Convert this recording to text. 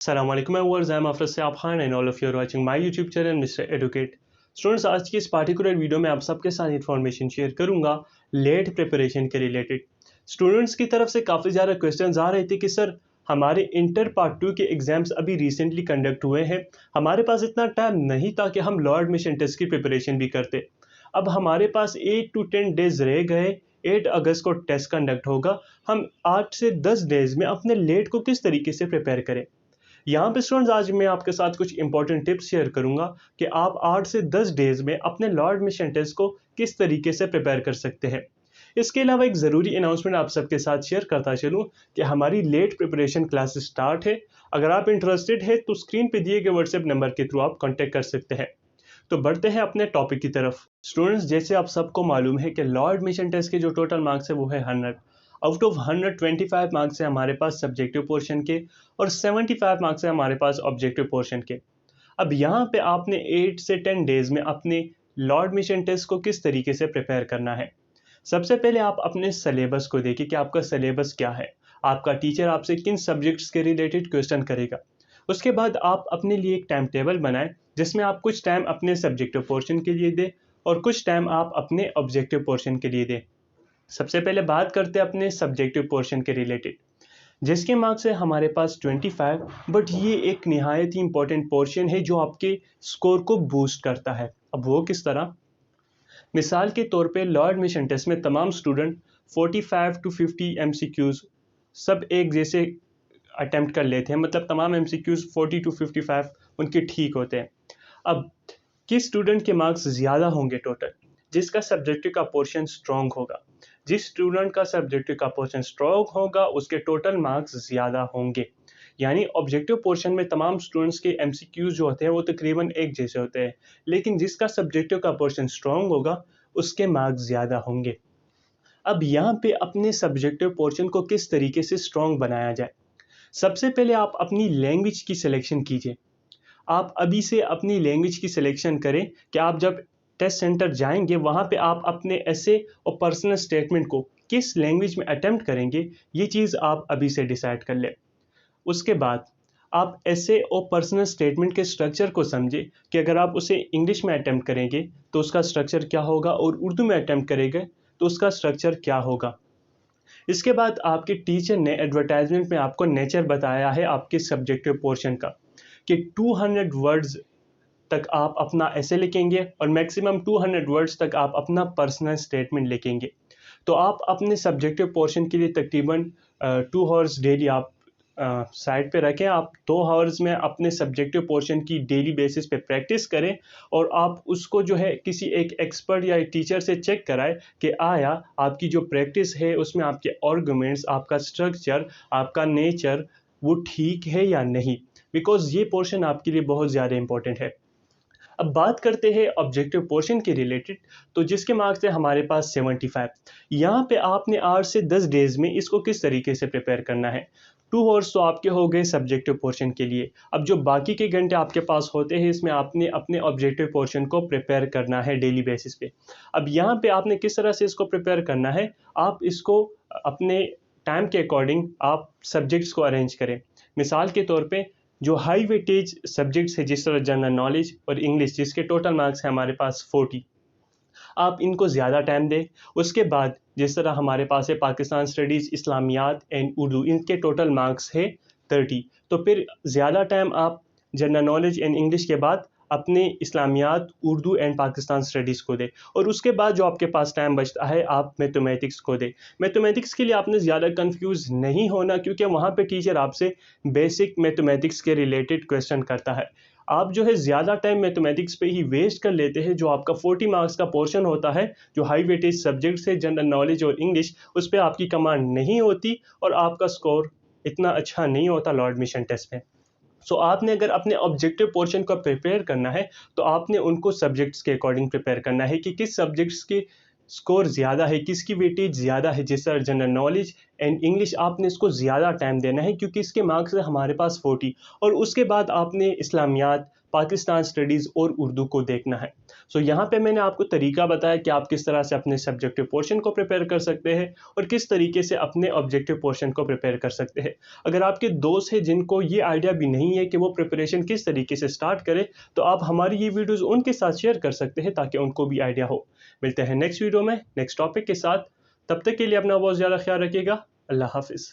Assalamu alaikum viewers, I am Afra Saab Khan and all of you are watching my YouTube channel Mr. Educate. Students, आज की इस particular video में आप सबके साथ information share करूंगा लेट प्रिपरेशन के रिलेटेड। स्टूडेंट्स की तरफ से काफ़ी ज़्यादा क्वेश्चंस आ रहे थे कि सर हमारे इंटर पार्ट 2 के एग्जाम्स अभी रिसेंटली कंडक्ट हुए हैं, हमारे पास इतना टाइम नहीं था कि हम लॉ एडमिशन टेस्ट की प्रिपरेशन भी करते। अब हमारे पास 8 to 10 डेज रह गए, 8 अगस्त को टेस्ट कंडक्ट होगा, हम 8 से 10 डेज में अपने लेट को किस तरीके से प्रिपेयर करें। यहाँ पे स्टूडेंट्स आज मैं आपके साथ कुछ इंपॉर्टेंट टिप्स शेयर करूंगा कि आप 8 से 10 डेज में अपने लॉ एडमिशन टेस्ट को किस तरीके से प्रिपेयर कर सकते हैं। इसके अलावा एक ज़रूरी अनाउंसमेंट आप सबके साथ शेयर करता चलूँ कि हमारी लेट प्रिपरेशन क्लास स्टार्ट है। अगर आप इंटरेस्टेड है तो स्क्रीन पे दिए गए व्हाट्सएप नंबर के थ्रू आप कॉन्टैक्ट कर सकते हैं। तो बढ़ते हैं अपने टॉपिक की तरफ। स्टूडेंट्स, जैसे आप सबको मालूम है कि लॉ एडमिशन टेस्ट के जो टोटल मार्क्स है वो है 100। आउट ऑफ 125 मार्क्स है हमारे पास सब्जेक्टिव पोर्शन के और 75 मार्क्स है हमारे पास ऑब्जेक्टिव पोर्शन के। अब यहाँ पे आपने 8 से 10 डेज में अपने लॉ एडमिशन टेस्ट को किस तरीके से प्रिपेयर करना है। सबसे पहले आप अपने सिलेबस को देखिए कि आपका सिलेबस क्या है, आपका टीचर आपसे किन सब्जेक्ट्स के रिलेटेड क्वेश्चन करेगा। उसके बाद आप अपने लिए एक टाइम टेबल बनाएं जिसमें आप कुछ टाइम अपने सब्जेक्टिव पोर्शन के लिए दें और कुछ टाइम आप अपने ऑब्जेक्टिव पोर्शन के लिए दें। सबसे पहले बात करते हैं अपने सब्जेक्टिव पोर्शन के रिलेटेड, जिसके मार्क्स है हमारे पास 25। बट ये एक निहायत ही इंपॉर्टेंट पोर्शन है जो आपके स्कोर को बूस्ट करता है। अब वो किस तरह? मिसाल के तौर पे लॉ एडमिशन टेस्ट में तमाम स्टूडेंट 45 to 50 MCQs सब एक जैसे अटेम्प्ट कर लेते हैं, मतलब तमाम MCQs 40 to 55 उनके ठीक होते हैं। अब किस स्टूडेंट के मार्क्स ज़्यादा होंगे टोटल? जिसका सब्जेक्टिव का पोर्शन स्ट्रॉन्ग होगा। जिस स्टूडेंट का सब्जेक्टिव का पोर्शन स्ट्रॉन्ग होगा उसके टोटल मार्क्स ज़्यादा होंगे। यानी ऑब्जेक्टिव पोर्शन में तमाम स्टूडेंट्स के MCQs जो होते हैं वो तकरीबन एक जैसे होते हैं, लेकिन जिसका सब्जेक्टिव का पोर्शन स्ट्रॉन्ग होगा उसके मार्क्स ज़्यादा होंगे। अब यहाँ पे अपने सब्जेक्टिव पोर्शन को किस तरीके से स्ट्रॉन्ग बनाया जाए। सबसे पहले आप अपनी लैंग्वेज की सिलेक्शन कीजिए। आप अभी से अपनी लैंग्वेज की सिलेक्शन करें कि आप जब टेस्ट सेंटर जाएंगे वहाँ पे आप अपने ऐसे और पर्सनल स्टेटमेंट को किस लैंग्वेज में अटेम्प्ट करेंगे, ये चीज़ आप अभी से डिसाइड कर लें। उसके बाद आप ऐसे और पर्सनल स्टेटमेंट के स्ट्रक्चर को समझें कि अगर आप उसे इंग्लिश में अटेम्प्ट करेंगे तो उसका स्ट्रक्चर क्या होगा और उर्दू में अटेम्प्ट करेंगे तो उसका स्ट्रक्चर क्या होगा। इसके बाद आपके टीचर ने एडवर्टाइजमेंट में आपको नेचर बताया है आपके सब्जेक्टिव पोर्शन का कि 200 वर्ड्स तक आप अपना ऐसे लिखेंगे और मैक्सिमम 200 वर्ड्स तक आप अपना पर्सनल स्टेटमेंट लिखेंगे। तो आप अपने सब्जेक्टिव पोर्शन के लिए तकरीबन 2 आवर्स डेली आप साइड पे रखें। आप 2 आवर्स में अपने सब्जेक्टिव पोर्शन की डेली बेसिस पे प्रैक्टिस करें और आप उसको जो है किसी एक एक्सपर्ट या टीचर से चेक कराएं कि आया आपकी जो प्रैक्टिस है उसमें आपके आर्गुमेंट्स, आपका स्ट्रक्चर, आपका नेचर वो ठीक है या नहीं, बिकॉज ये पोर्शन आपके लिए बहुत ज़्यादा इंपॉर्टेंट है। अब बात करते हैं ऑब्जेक्टिव पोर्शन के रिलेटेड, तो जिसके मार्क्स है हमारे पास 75। यहाँ पे आपने 8 से 10 डेज में इसको किस तरीके से प्रिपेयर करना है। 2 आवर्स तो आपके हो गए सब्जेक्टिव पोर्शन के लिए। अब जो बाकी के घंटे आपके पास होते हैं इसमें आपने अपने ऑब्जेक्टिव पोर्शन को प्रिपेयर करना है डेली बेसिस पे। अब यहाँ पे आपने किस तरह से इसको प्रिपेयर करना है, आप इसको अपने टाइम के अकॉर्डिंग आप सब्जेक्ट्स को अरेंज करें। मिसाल के तौर पे जो हाई वेटेज सब्जेक्ट्स है जिस तरह जनरल नॉलेज और इंग्लिश जिसके टोटल मार्क्स हैं हमारे पास 40, आप इनको ज़्यादा टाइम दें। उसके बाद जिस तरह हमारे पास है पाकिस्तान स्टडीज़, इस्लामियात एंड उर्दू, इनके टोटल मार्क्स है 30, तो फिर ज़्यादा टाइम आप जनरल नॉलेज एंड इंग्लिश के बाद अपने इस्लामियात, उर्दू एंड पाकिस्तान स्टडीज़ को दें। और उसके बाद जो आपके पास टाइम बचता है आप मैथमेटिक्स को दें। मैथमेटिक्स के लिए आपने ज़्यादा कंफ्यूज नहीं होना क्योंकि वहाँ पे टीचर आपसे बेसिक मैथमेटिक्स के रिलेटेड क्वेश्चन करता है। आप जो है ज़्यादा टाइम मैथमेटिक्स पे ही वेस्ट कर लेते हैं। जो आपका 40 मार्क्स का पोर्शन होता है, जो हाई वेटेज सब्जेक्ट्स है जनरल नॉलेज और इंग्लिश, उस पर आपकी कमांड नहीं होती और आपका स्कोर इतना अच्छा नहीं होता लॉ एडमिशन टेस्ट में। सो आपने अगर अपने ऑब्जेक्टिव पोर्शन को प्रिपेयर करना है तो आपने उनको सब्जेक्ट्स के अकॉर्डिंग प्रिपेयर करना है कि किस सब्जेक्ट्स के स्कोर ज़्यादा है, किसकी वेटेज ज़्यादा है। जिस तरह जनरल नॉलेज एंड इंग्लिश आपने इसको ज़्यादा टाइम देना है क्योंकि इसके मार्क्स है हमारे पास 40। और उसके बाद आपने इस्लामियात, पाकिस्तान स्टडीज़ और उर्दू को देखना है। सो यहाँ पे मैंने आपको तरीका बताया कि आप किस तरह से अपने सब्जेक्टिव पोर्शन को प्रिपेयर कर सकते हैं और किस तरीके से अपने ऑब्जेक्टिव पोर्शन को प्रिपेयर कर सकते हैं। अगर आपके दोस्त हैं जिनको ये आइडिया भी नहीं है कि वो प्रिपरेशन किस तरीके से स्टार्ट करें, तो आप हमारी ये वीडियोज़ उनके साथ शेयर कर सकते हैं ताकि उनको भी आइडिया हो। मिलते हैं नेक्स्ट वीडियो में नेक्स्ट टॉपिक के साथ। तब तक के लिए अपना बहुत ज़्यादा ख्याल रखिएगा। अल्लाह हाफिज़।